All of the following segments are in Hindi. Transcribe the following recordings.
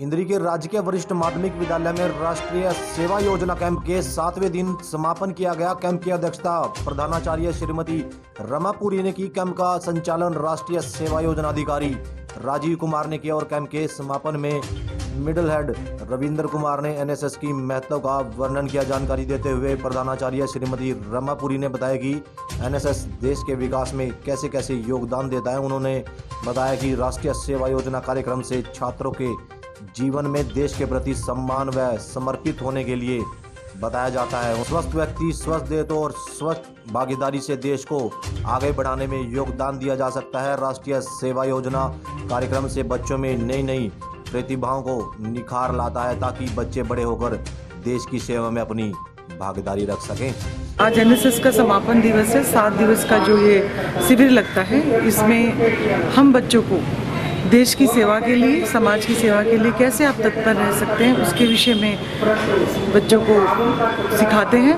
इंद्री के राजकीय वरिष्ठ माध्यमिक विद्यालय में राष्ट्रीय सेवा योजना कैंप के 7वें दिन समापन किया गया। कैंप की अध्यक्षता प्रधानाचार्य श्रीमती रमापुरी ने की। कैंप का संचालन राष्ट्रीय सेवा योजना अधिकारी राजीव कुमार ने किया और कैंप के समापन में मिडिल हेड रविंद्र कुमार ने एनएसएस की महत्व का वर्णन किया। जानकारी देते हुए प्रधानाचार्य श्रीमती रमापुरी ने बताया कि एनएसएस देश के विकास में कैसे कैसे योगदान देता है। उन्होंने बताया कि राष्ट्रीय सेवा योजना कार्यक्रम से छात्रों के जीवन में देश के प्रति सम्मान व समर्पित होने के लिए बताया जाता है। स्वस्थ व्यक्ति स्वस्थ देह तो और स्वस्थ भागीदारी से देश को आगे बढ़ाने में योगदान दिया जा सकता है। राष्ट्रीय सेवा योजना कार्यक्रम से बच्चों में नई नई प्रतिभाओं को निखार लाता है ताकि बच्चे बड़े होकर देश की सेवा में अपनी भागीदारी रख सकें। आज एनएसएस का समापन दिवस है। 7 दिवस का जो ये शिविर लगता है, इसमें हम बच्चों को देश की सेवा के लिए, समाज की सेवा के लिए कैसे आप तत्पर रह सकते हैं, उसके विषय में बच्चों को सिखाते हैं।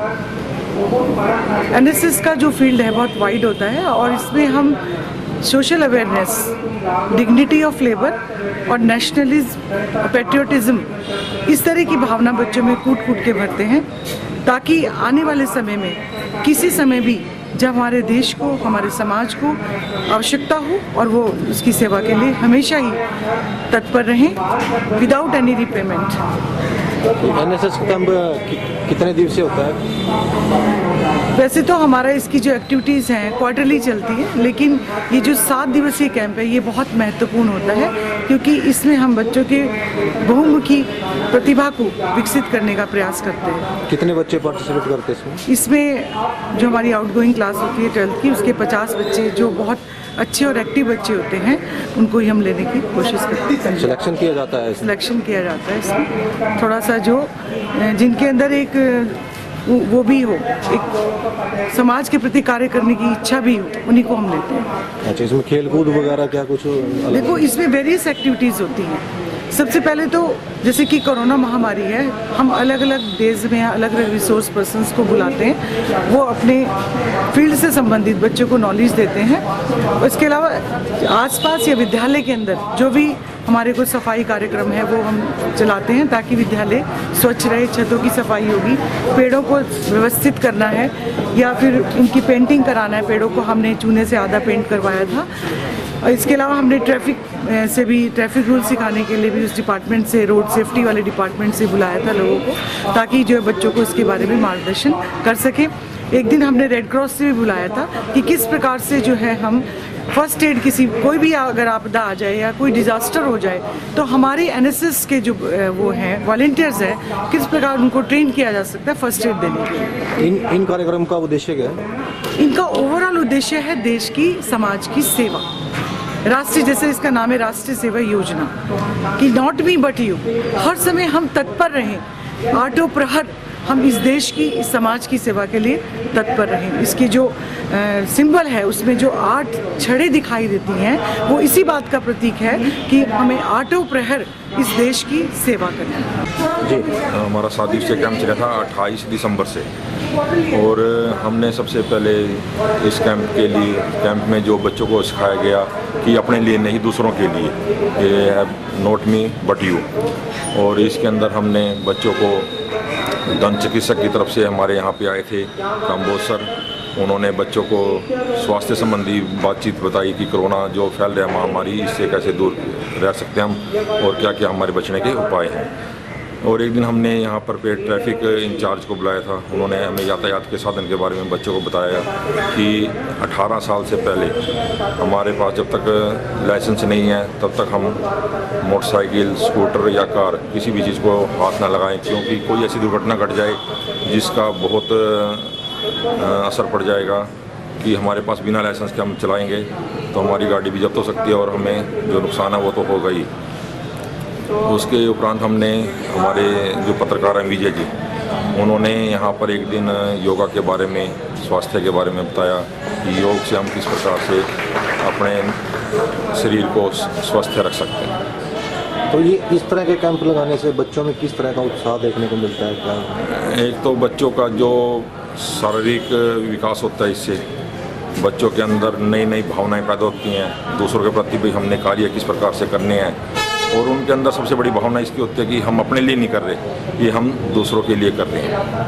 एनएसएस का जो फील्ड है बहुत वाइड होता है और इसमें हम social awareness, dignity of labour और नेशनलिज्म, पैट्रियोटिज्म, इस तरह की भावना बच्चों में कूट कूट के भरते हैं ताकि आने वाले समय में किसी समय भी जब हमारे देश को, हमारे समाज को आवश्यकता हो और वो उसकी सेवा के लिए हमेशा ही तत्पर रहें without any repayment. NSS camp कितने दिवसीय होता है? वैसे तो हमारा इसकी जो एक्टिविटीज़ हैं क्वार्टरली चलती है, लेकिन ये जो 7 दिवसीय कैंप है ये बहुत महत्वपूर्ण होता है क्योंकि इसमें हम बच्चों के बहुमुखी प्रतिभा को विकसित करने का प्रयास करते हैं। कितने बच्चे पार्टिसिपेट करते हैं इसमें? इसमें जो हमारी आउटगोइंग क्लास होती है 12th की, उसके 50 बच्चे जो बहुत अच्छे और एक्टिव बच्चे होते हैं उनको ही हम लेने की कोशिश करते हैं। सिलेक्शन किया जाता है? सिलेक्शन किया जाता है इसमें थोड़ा सा जो जिनके अंदर एक वो भी हो, एक समाज के प्रति कार्य करने की इच्छा भी हो, उन्हीं को हम लेते हैं। अच्छा, इसमें खेल कूद वगैरह क्या कुछ? देखो, इसमें वेरियस एक्टिविटीज़ होती हैं। सबसे पहले तो जैसे कि कोरोना महामारी है, हम अलग अलग डेज में अलग अलग रिसोर्स पर्सन्स को बुलाते हैं, वो अपने फील्ड से संबंधित बच्चों को नॉलेज देते हैं। उसके अलावा आसपास या विद्यालय के अंदर जो भी हमारे कुछ सफाई कार्यक्रम है वो हम चलाते हैं ताकि विद्यालय स्वच्छ रहे। छतों की सफाई होगी, पेड़ों को व्यवस्थित करना है या फिर उनकी पेंटिंग कराना है। पेड़ों को हमने चूने से आधा पेंट करवाया था। और इसके अलावा हमने ट्रैफिक रूल सिखाने के लिए भी उस डिपार्टमेंट से, रोड सेफ्टी वाले डिपार्टमेंट से बुलाया था लोगों को ताकि जो है बच्चों को इसके बारे में मार्गदर्शन कर सकें। एक दिन हमने रेड क्रॉस से भी बुलाया था कि किस प्रकार से जो है हम फर्स्ट एड, कोई भी अगर आपदा आ जाए या कोई डिज़ास्टर हो जाए तो हमारे एनएसएस के जो वो हैं वॉलंटियर्स हैं, किस प्रकार उनको ट्रेन किया जा सकता है फर्स्ट एड देने के लिए। इन कार्यक्रम का उद्देश्य क्या है? इनका ओवरऑल उद्देश्य है देश की, समाज की सेवा। राष्ट्रीय, जैसे इसका नाम है राष्ट्रीय सेवा योजना, कि नॉट मी बट यू, हर समय हम तत्पर रहें, आठों प्रहर हम इस देश की, इस समाज की सेवा के लिए तत्पर रहें। इसकी जो सिंबल है उसमें जो 8 छड़ें दिखाई देती हैं वो इसी बात का प्रतीक है कि हमें आठों प्रहर इस देश की सेवा करनी है। जी, हमारा 7 दिवसीय कैंप चला था 28 दिसंबर से और हमने सबसे पहले इस कैंप में जो बच्चों को सिखाया गया कि अपने लिए नहीं दूसरों के लिए, ये है नॉट मी बट यू। और इसके अंदर हमने बच्चों को दंत चिकित्सक की तरफ से हमारे यहाँ पे आए थे काम्बोज सर, उन्होंने बच्चों को स्वास्थ्य संबंधी बातचीत बताई कि कोरोना जो फैल रहा है महामारी, इससे कैसे दूर रह सकते हैं हम और क्या क्या हमारे बचने के उपाय हैं। और एक दिन हमने यहाँ पर ट्रैफिक इंचार्ज को बुलाया था, उन्होंने हमें यातायात के साधन के बारे में बच्चों को बताया कि 18 साल से पहले हमारे पास जब तक लाइसेंस नहीं है तब तक हम मोटरसाइकिल, स्कूटर या कार किसी भी चीज़ को हाथ ना लगाएं, क्योंकि कोई ऐसी दुर्घटना घट जाए जिसका बहुत असर पड़ जाएगा कि हमारे पास बिना लाइसेंस के हम चलाएँगे तो हमारी गाड़ी भी जब्त हो सकती है और हमें जो नुकसान है वो तो होगा ही। उसके उपरांत हमने हमारे जो पत्रकार हैं विजय जी, उन्होंने यहाँ पर एक दिन योगा के बारे में, स्वास्थ्य के बारे में बताया कि योग से हम किस प्रकार से अपने शरीर को स्वस्थ रख सकते हैं। तो ये इस तरह के कैंप लगाने से बच्चों में किस तरह का उत्साह देखने को मिलता है? क्या एक तो बच्चों का जो शारीरिक विकास होता है, इससे बच्चों के अंदर नई नई भावनाएं पैदा होती हैं, दूसरों के प्रति भी हमने कार्य किस प्रकार से करने हैं और उनके अंदर सबसे बड़ी भावना इसकी होती है कि हम अपने लिए नहीं कर रहे, ये हम दूसरों के लिए कर रहे हैं।